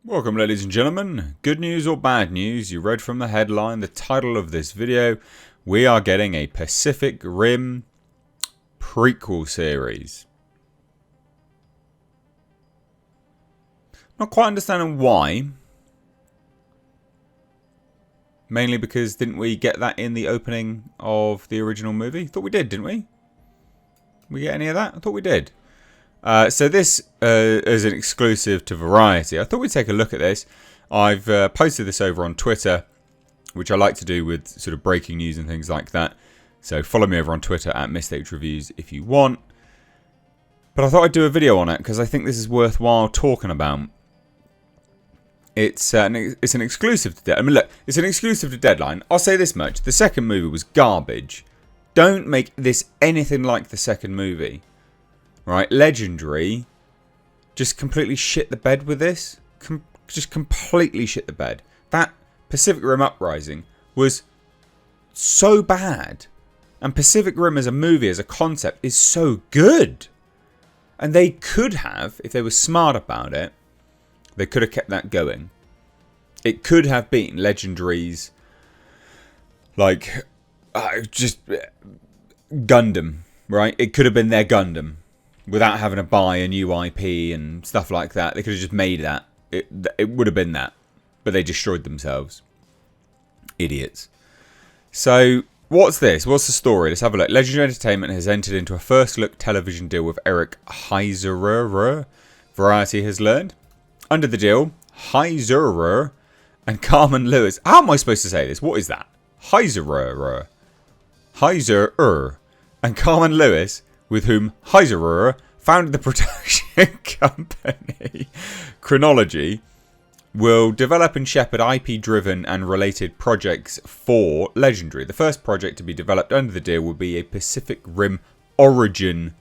Welcome, ladies and gentlemen. Good news or bad news, you read from the headline, the title of this video. We are getting a Pacific Rim prequel series. Not quite understanding why. Mainly because didn't we get that in the opening of the original movie? Thought we did, didn't we? We get any of that? I thought we did. So this is an exclusive to Variety. I thought we'd take a look at this. I've posted this over on Twitter, which I like to do with sort of breaking news and things like that. So follow me over on Twitter at Mistakes Reviews if you want. But I thought I'd do a video on it because I think this is worthwhile talking about. It's an exclusive to Deadline. I mean, look, it's an exclusive to Deadline. I'll say this much: the second movie was garbage. Don't make this anything like the second movie. Right, Legendary just completely shit the bed with this. Just completely shit the bed. That Pacific Rim Uprising was so bad. And Pacific Rim as a movie, as a concept, is so good. And they could have, if they were smart about it, they could have kept that going. It could have been Legendary's, like, just Gundam, right? It could have been their Gundam. Without having to buy a new IP and stuff like that. They could have just made that. It would have been that. But they destroyed themselves. Idiots. So, what's this? What's the story? Let's have a look. Legendary Entertainment has entered into a first-look television deal with Eric Heiserer, Variety has learned. Under the deal, Heiserer and Carmen Lewis. How am I supposed to say this? What is that? Heiserer and Carmen Lewis, with whom Heiserer founded the production company Chronology, will develop and shepherd IP-driven and related projects for Legendary. The first project to be developed under the deal will be a Pacific Rim Origin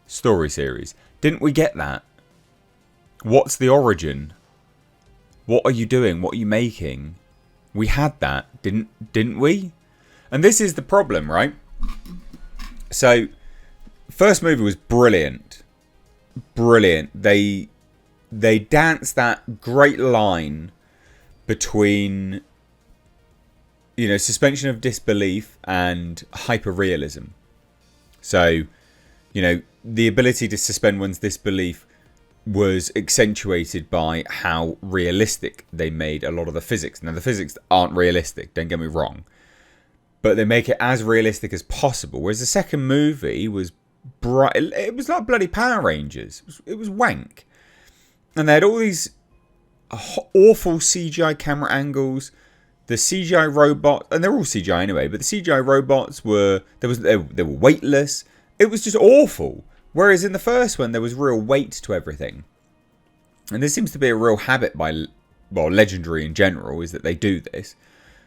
story series. Didn't we get that? What's the origin? What are you doing? What are you making? We had that, didn't we? And this is the problem, right? So, first movie was brilliant. Brilliant. They danced that great line between, you know, suspension of disbelief and hyperrealism. So, you know, the ability to suspend one's disbelief was accentuated by how realistic they made a lot of the physics. Now, the physics aren't realistic, don't get me wrong. But they make it as realistic as possible. Whereas the second movie was bright. It was like bloody Power Rangers. It was wank. And they had all these awful CGI camera angles. The CGI robot, and they're all CGI anyway, but the CGI robots were they were weightless. It was just awful. Whereas in the first one there was real weight to everything. And this seems to be a real habit by, well, Legendary in general, is that they do this.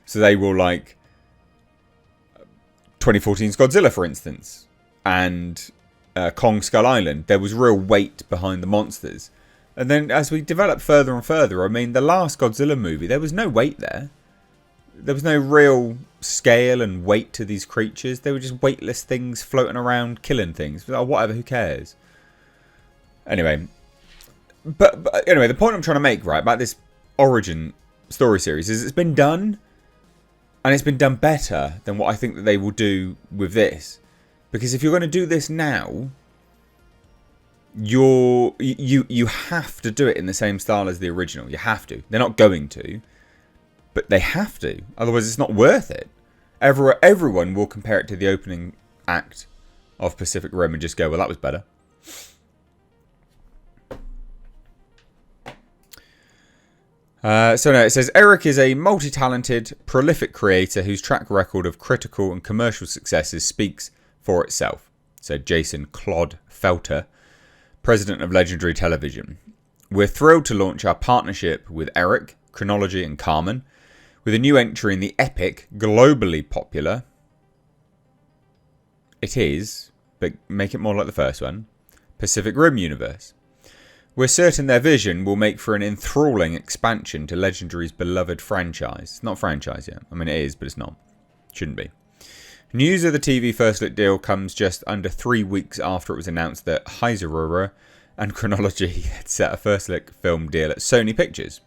So they will, like 2014's Godzilla, for instance, and Kong Skull Island, there was real weight behind the monsters. And then as we develop further and further, I mean, the last Godzilla movie, there was no weight there. There was no real scale and weight to these creatures. They were just weightless things floating around, killing things. Oh, whatever, who cares? Anyway. But anyway, the point I'm trying to make, right, about this Origin story series is it's been done. And it's been done better than what I think that they will do with this. Because if you're going to do this now, you have to do it in the same style as the original. You have to. They're not going to, but they have to. Otherwise, it's not worth it. Everyone will compare it to the opening act of Pacific Rim and just go, well, that was better. So no, it says, Eric is a multi-talented, prolific creator whose track record of critical and commercial successes speaks for itself. Said Jason Claude Felter, president of Legendary Television. We're thrilled to launch our partnership with Eric, Chronology and Carmen, with a new entry in the epic, globally popular, it is, but make it more like the first one, Pacific Rim universe. We're certain their vision will make for an enthralling expansion to Legendary's beloved franchise. It's not franchise yet. I mean, it is, but it's not. Shouldn't be. News of the TV first look deal comes just under 3 weeks after it was announced that Heiserer and chronology had set a first-look film deal at Sony Pictures.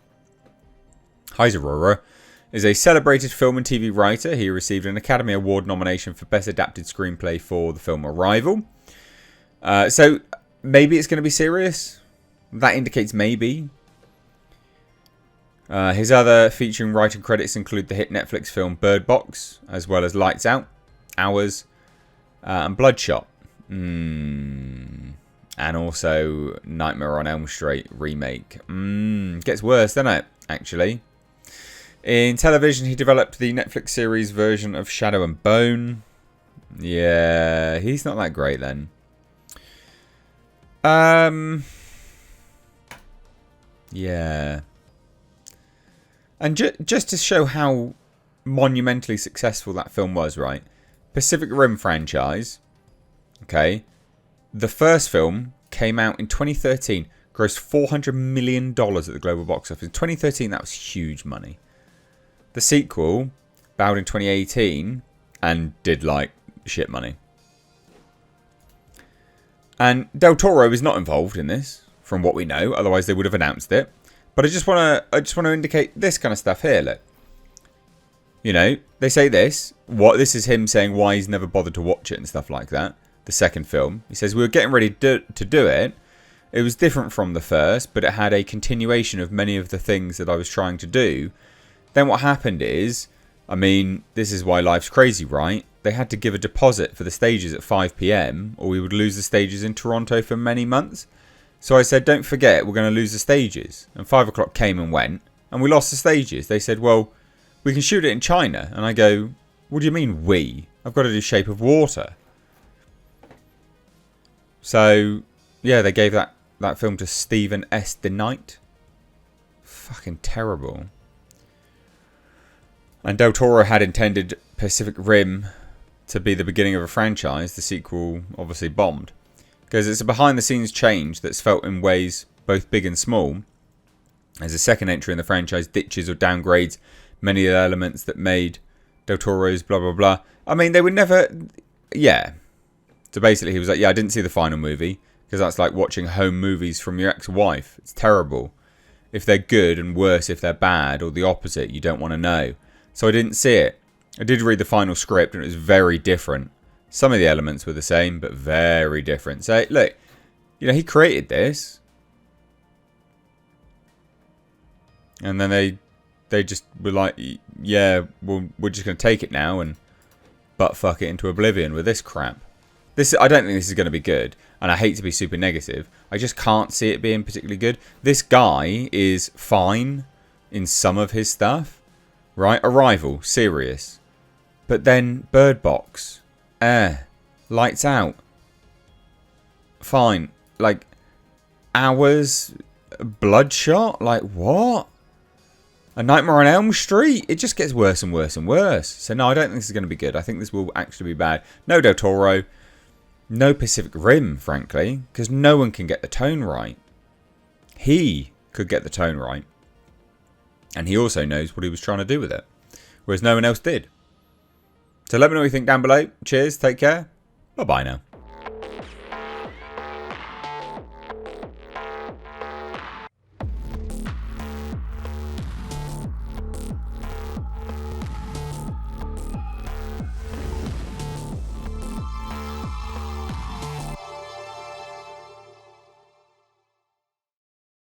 Heiserora is a celebrated film and TV writer. He received an Academy Award nomination for Best Adapted Screenplay for the film Arrival. So maybe it's going to be serious. That indicates maybe. His other featuring writing credits include the hit Netflix film Bird Box, as well as Lights Out, Hours, and Bloodshot. And also Nightmare on Elm Street remake. Gets worse, doesn't it, actually? In television, he developed the Netflix series version of Shadow and Bone. Yeah, he's not that great then. Yeah. And just to show how monumentally successful that film was, right? Pacific Rim franchise. Okay. The first film came out in 2013. Grossed $400 million at the global box office. In 2013, that was huge money. The sequel bowed in 2018 and did like shit money. And Del Toro is not involved in this, from what we know. Otherwise, they would have announced it. But I just want to indicate this kind of stuff here. Look, you know, they say this. This is him saying why he's never bothered to watch it and stuff like that. The second film, he says we were getting ready to do it. It was different from the first, but it had a continuation of many of the things that I was trying to do. Then what happened is, I mean, this is why life's crazy, right? They had to give a deposit for the stages at 5 p.m. or we would lose the stages in Toronto for many months. So I said, don't forget, we're going to lose the stages. And 5 o'clock came and went, and we lost the stages. They said, well, we can shoot it in China. And I go, what do you mean we? I've got to do Shape of Water. So, yeah, they gave that film to Stephen S. DeKnight. Fucking terrible. And Del Toro had intended Pacific Rim to be the beginning of a franchise. The sequel obviously bombed. Because it's a behind-the-scenes change that's felt in ways both big and small. As a second entry in the franchise ditches or downgrades many of the elements that made Del Toro's blah, blah, blah. I mean, they would never... Yeah. So basically he was like, yeah, I didn't see the final movie. Because that's like watching home movies from your ex-wife. It's terrible. If they're good and worse if they're bad, or the opposite, you don't want to know. So I didn't see it. I did read the final script and it was very different. Some of the elements were the same, but very different. So, look, you know, he created this. And then they just were like, yeah, well, we're just going to take it now and butt fuck it into oblivion with this crap. I don't think this is going to be good. And I hate to be super negative. I just can't see it being particularly good. This guy is fine in some of his stuff. Right? Arrival, serious. But then Bird Box, Lights Out, fine. Like, Hours, Bloodshot, like what? A Nightmare on Elm Street? It just gets worse and worse and worse. So no, I don't think this is going to be good. I think this will actually be bad. No Del Toro, no Pacific Rim, frankly, because no one can get the tone right. He could get the tone right. And he also knows what he was trying to do with it. Whereas no one else did. So let me know what you think down below. Cheers. Take care. Bye-bye now.